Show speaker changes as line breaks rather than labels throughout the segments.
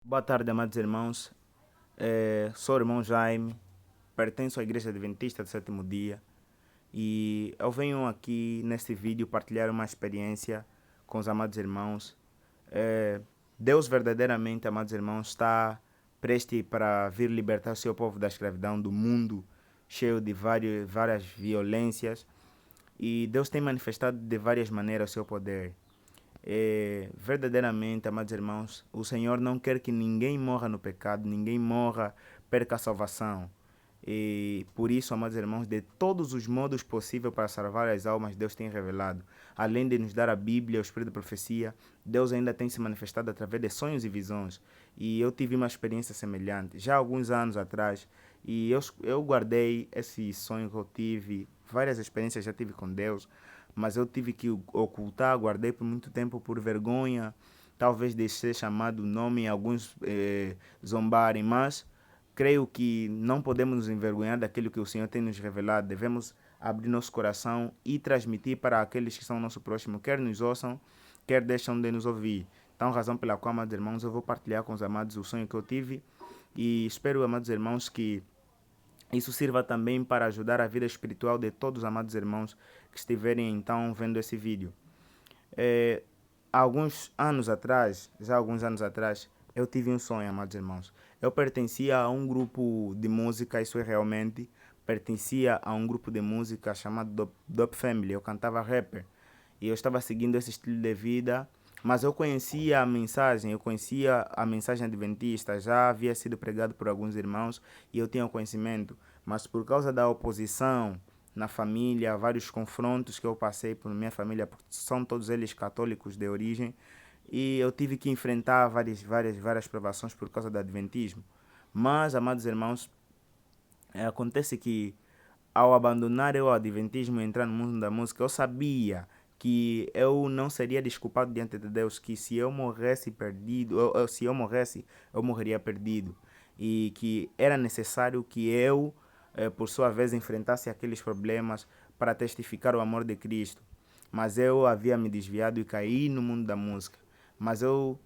Boa tarde, amados irmãos. Sou o irmão Jaime, pertenço à Igreja Adventista do Sétimo Dia e eu venho aqui neste vídeo partilhar uma experiência com os amados irmãos. Eh, Deus verdadeiramente, amados irmãos, está prestes para vir libertar o seu povo da escravidão, do mundo cheio de várias violências, e Deus tem manifestado de várias maneiras o seu poder. Verdadeiramente, amados irmãos, o Senhor não quer que ninguém morra no pecado, ninguém morra, perca a salvação. E por isso, amados irmãos, de todos os modos possíveis para salvar as almas, Deus tem revelado. Além de nos dar a Bíblia, o Espírito de Profecia, Deus ainda tem se manifestado através de sonhos e visões. E eu tive uma experiência semelhante, já há alguns anos atrás, e eu guardei esse sonho que eu tive, várias experiências já tive com Deus, mas eu tive que ocultar, guardei por muito tempo por vergonha, talvez de ser chamado nome, alguns zombarem, mas creio que não podemos nos envergonhar daquilo que o Senhor tem nos revelado. Devemos abrir nosso coração e transmitir para aqueles que são nosso próximo, quer nos ouçam, quer deixam de nos ouvir. Então, razão pela qual, amados irmãos, eu vou partilhar com os amados o sonho que eu tive e espero, amados irmãos, que isso sirva também para ajudar a vida espiritual de todos os amados irmãos que estiverem então vendo esse vídeo. É, já há alguns anos atrás, eu tive um sonho, amados irmãos. Eu pertencia a um grupo de música, isso é realmente, pertencia a um grupo de música chamado Dope Family. Eu cantava rapper e eu estava seguindo esse estilo de vida, mas eu conhecia a mensagem adventista, já havia sido pregado por alguns irmãos e eu tinha o conhecimento, mas por causa da oposição na família, vários confrontos que eu passei por minha família, porque são todos eles católicos de origem, e eu tive que enfrentar várias provações por causa do adventismo. Mas, amados irmãos, acontece que ao abandonar eu o adventismo e entrar no mundo da música, eu sabia que eu não seria desculpado diante de Deus, que se eu morresse perdido, se eu morresse, eu morreria perdido. E que era necessário que eu, por sua vez, enfrentasse aqueles problemas para testificar o amor de Cristo. Mas eu havia me desviado e caí no mundo da música. Mas eu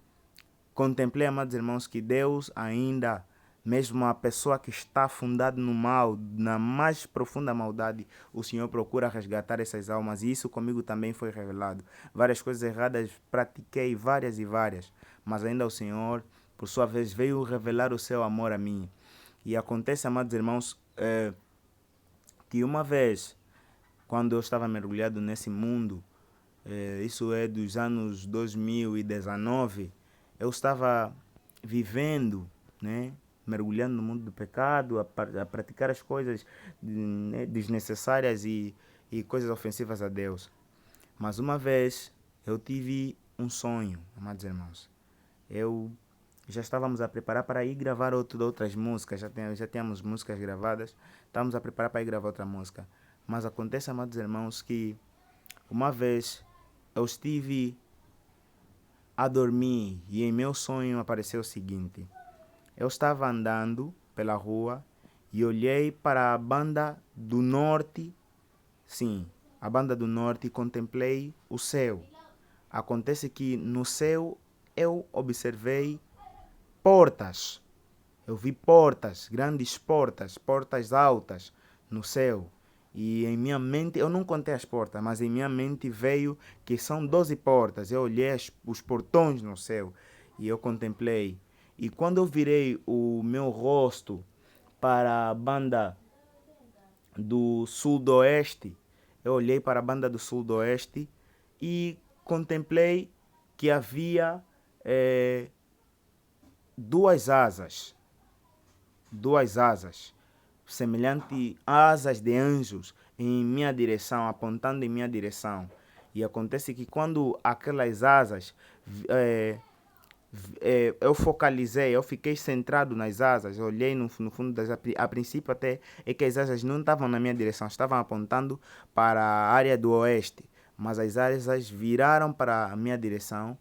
contemplei, amados irmãos, que Deus ainda, mesmo a pessoa que está afundada no mal, na mais profunda maldade, o Senhor procura resgatar essas almas. E isso comigo também foi revelado. Várias coisas erradas pratiquei, várias e várias. Mas ainda o Senhor, por sua vez, veio revelar o seu amor a mim. E acontece, amados irmãos, que uma vez, quando eu estava mergulhado nesse mundo, isso é dos anos 2019, eu estava vivendo, né, mergulhando no mundo do pecado, a praticar as coisas, né, desnecessárias e coisas ofensivas a Deus. Mas uma vez eu tive um sonho, amados irmãos. Eu já estávamos a preparar para ir gravar outras músicas, já tínhamos músicas gravadas, estávamos a preparar para ir gravar outra música. Mas acontece, amados irmãos, que uma vez eu estive a dormir e em meu sonho apareceu o seguinte: eu estava andando pela rua e olhei para a banda do norte, sim, a banda do norte, e contemplei o céu. Acontece que no céu eu observei portas. Eu vi portas, grandes portas, portas altas no céu. E em minha mente, eu não contei as portas, mas em minha mente veio que são 12 portas. Eu olhei os portões no céu e eu contemplei. E quando eu virei o meu rosto para a banda do sudoeste, eu olhei para a banda do sudoeste e contemplei que havia eh, duas asas, duas asas, semelhante asas de anjos em minha direção, apontando em minha direção. E acontece que quando aquelas asas, eh, eu focalizei, eu fiquei centrado nas asas, eu olhei no fundo das a princípio até é que as asas não estavam na minha direção, estavam apontando para a área do oeste, mas as asas viraram para a minha direção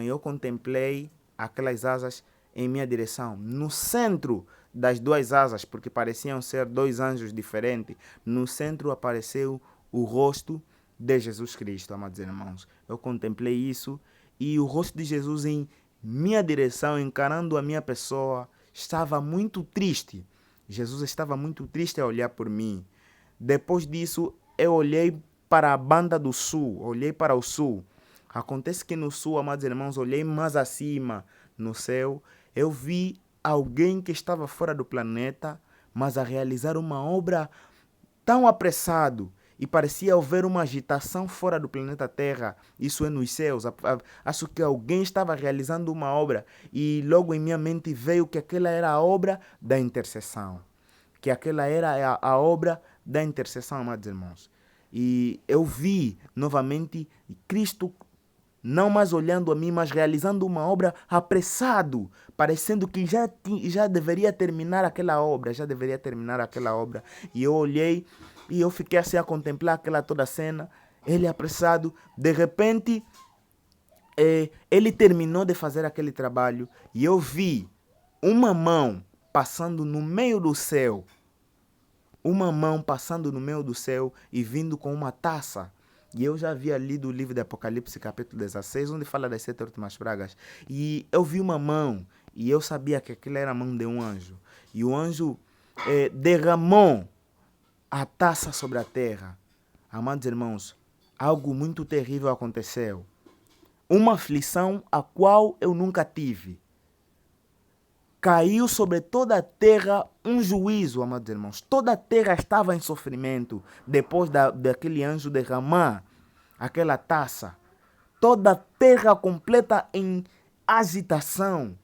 e eu contemplei aquelas asas em minha direção. No centro das duas asas, porque pareciam ser dois anjos diferentes, no centro apareceu o rosto de Jesus Cristo, amados irmãos. Eu contemplei isso e o rosto de Jesus minha direção, encarando a minha pessoa, estava muito triste. Jesus estava muito triste a olhar por mim. Depois disso, eu olhei para a banda do sul, olhei para o sul. Acontece que no sul, amados irmãos, olhei mais acima no céu, eu vi alguém que estava fora do planeta, mas a realizar uma obra tão apressado e parecia haver uma agitação fora do planeta Terra, isso é nos céus. Acho que alguém estava realizando uma obra e logo em minha mente veio que aquela era a obra da intercessão. Que aquela era a obra da intercessão, amados irmãos. E eu vi novamente Cristo não mais olhando a mim, mas realizando uma obra apressado, parecendo que já deveria terminar aquela obra, já deveria terminar aquela obra. E eu olhei e eu fiquei assim a contemplar aquela toda a cena, ele apressado, de repente ele terminou de fazer aquele trabalho e eu vi uma mão passando no meio do céu, uma mão passando no meio do céu e vindo com uma taça. E eu já havia lido o livro de Apocalipse, capítulo 16, onde fala das 7 últimas pragas. E eu vi uma mão, e eu sabia que aquilo era a mão de um anjo. E o anjo derramou a taça sobre a terra. Amados irmãos, algo muito terrível aconteceu. Uma aflição a qual eu nunca tive. Caiu sobre toda a terra um juízo, amados irmãos. Toda a terra estava em sofrimento depois daquele anjo derramar aquela taça. Toda a terra completa em agitação.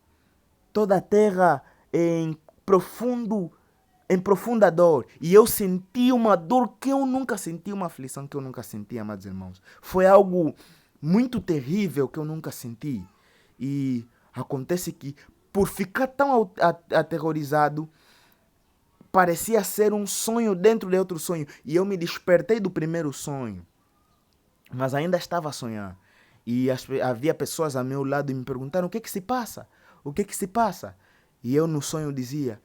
Toda a terra em profunda dor. E eu senti uma dor que eu nunca senti, uma aflição que eu nunca senti, amados irmãos. Foi algo muito terrível que eu nunca senti. E acontece que, por ficar tão aterrorizado, parecia ser um sonho dentro de outro sonho. E eu me despertei do primeiro sonho. Mas ainda estava a sonhar. E havia pessoas ao meu lado e me perguntaram: o que se passa? O que se passa? E eu no sonho dizia,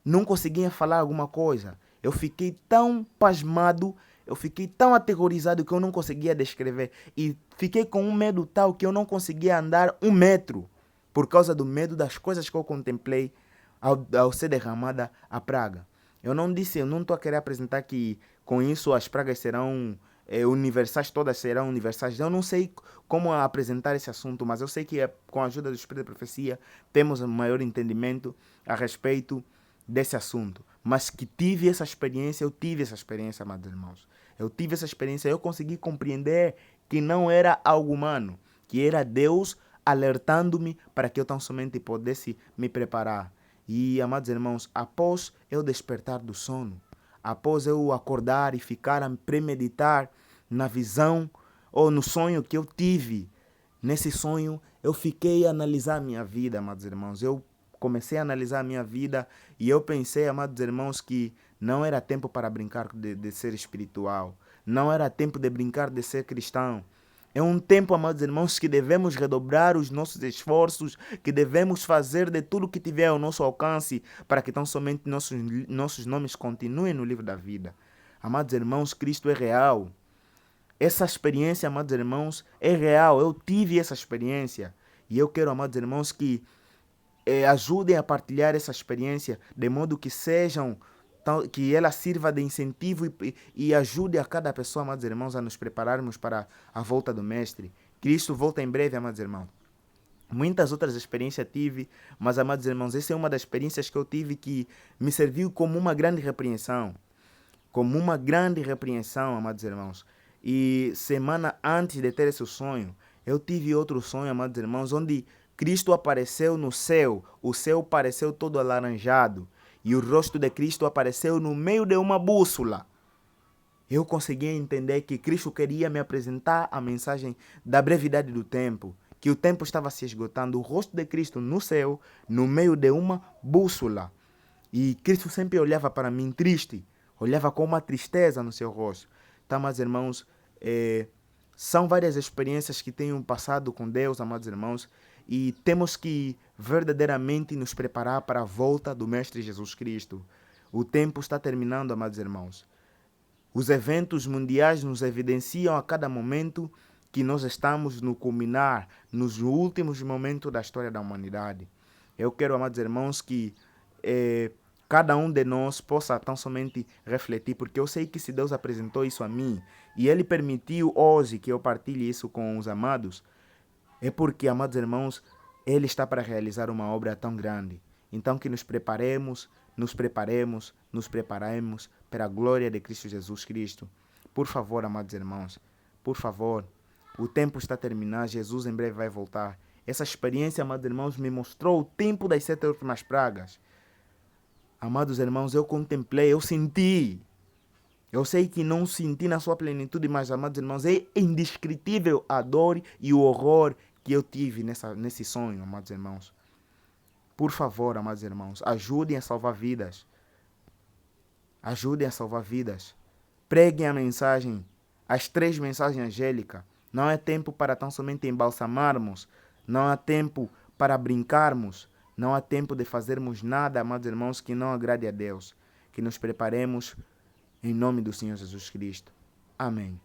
não conseguia falar alguma coisa. Eu fiquei tão pasmado, eu fiquei tão aterrorizado que eu não conseguia descrever. E fiquei com um medo tal que eu não conseguia andar 1 metro. Por causa do medo das coisas que eu contemplei ao ser derramada a praga. Eu não estou a querer apresentar que com isso as pragas serão universais, todas serão universais. Eu não sei como apresentar esse assunto, mas eu sei que com a ajuda do Espírito de Profecia temos um maior entendimento a respeito desse assunto. Mas que tive essa experiência, eu tive essa experiência, amados irmãos. Eu tive essa experiência, eu consegui compreender que não era algo humano, que era Deus alertando-me para que eu tão somente pudesse me preparar. E, amados irmãos, após eu despertar do sono, após eu acordar e ficar a premeditar na visão ou no sonho que eu tive, nesse sonho eu fiquei a analisar a minha vida, amados irmãos. Eu comecei a analisar a minha vida e eu pensei, amados irmãos, que não era tempo para brincar de ser espiritual. Não era tempo de brincar de ser cristão. É um tempo, amados irmãos, que devemos redobrar os nossos esforços, que devemos fazer de tudo que tiver ao nosso alcance para que tão somente nossos nomes continuem no livro da vida. Amados irmãos, Cristo é real. Essa experiência, amados irmãos, é real. Eu tive essa experiência. E eu quero, amados irmãos, que ajudem a partilhar essa experiência, de modo que que ela sirva de incentivo e ajude a cada pessoa, amados irmãos, a nos prepararmos para a volta do Mestre. Cristo volta em breve, amados irmãos. Muitas outras experiências tive, mas, amados irmãos, essa é uma das experiências que eu tive que me serviu como uma grande repreensão. Como uma grande repreensão, amados irmãos. E semana antes de ter esse sonho, eu tive outro sonho, amados irmãos, onde Cristo apareceu no céu. O céu pareceu todo alaranjado. E o rosto de Cristo apareceu no meio de uma bússola. Eu consegui entender que Cristo queria me apresentar a mensagem da brevidade do tempo. Que o tempo estava se esgotando. O rosto de Cristo no céu, no meio de uma bússola. E Cristo sempre olhava para mim triste. Olhava com uma tristeza no seu rosto. Então, meus irmãos, são várias experiências que tenho passado com Deus, amados irmãos, e temos que verdadeiramente nos preparar para a volta do Mestre Jesus Cristo. O tempo está terminando, amados irmãos. Os eventos mundiais nos evidenciam a cada momento que nós estamos no culminar, nos últimos momentos da história da humanidade. Eu quero, amados irmãos, que cada um de nós possa tão somente refletir, porque eu sei que se Deus apresentou isso a mim e Ele permitiu hoje que eu partilhe isso com os amados, é porque, amados irmãos, Ele está para realizar uma obra tão grande. Então que nos preparemos, nos preparemos para a glória de Cristo Jesus Cristo. Por favor, amados irmãos, por favor, o tempo está a terminar, Jesus em breve vai voltar. Essa experiência, amados irmãos, me mostrou o tempo das 7 últimas pragas. Amados irmãos, eu contemplei, eu senti. Eu sei que não senti na sua plenitude, mas, amados irmãos, é indescritível a dor e o horror que eu tive nesse sonho, amados irmãos. Por favor, amados irmãos, ajudem a salvar vidas. Ajudem a salvar vidas. Preguem a mensagem, as 3 mensagens angélicas. Não é tempo para tão somente embalsamarmos. Não há tempo para brincarmos. Não há tempo de fazermos nada, amados irmãos, que não agrade a Deus. Que nos preparemos em nome do Senhor Jesus Cristo. Amém.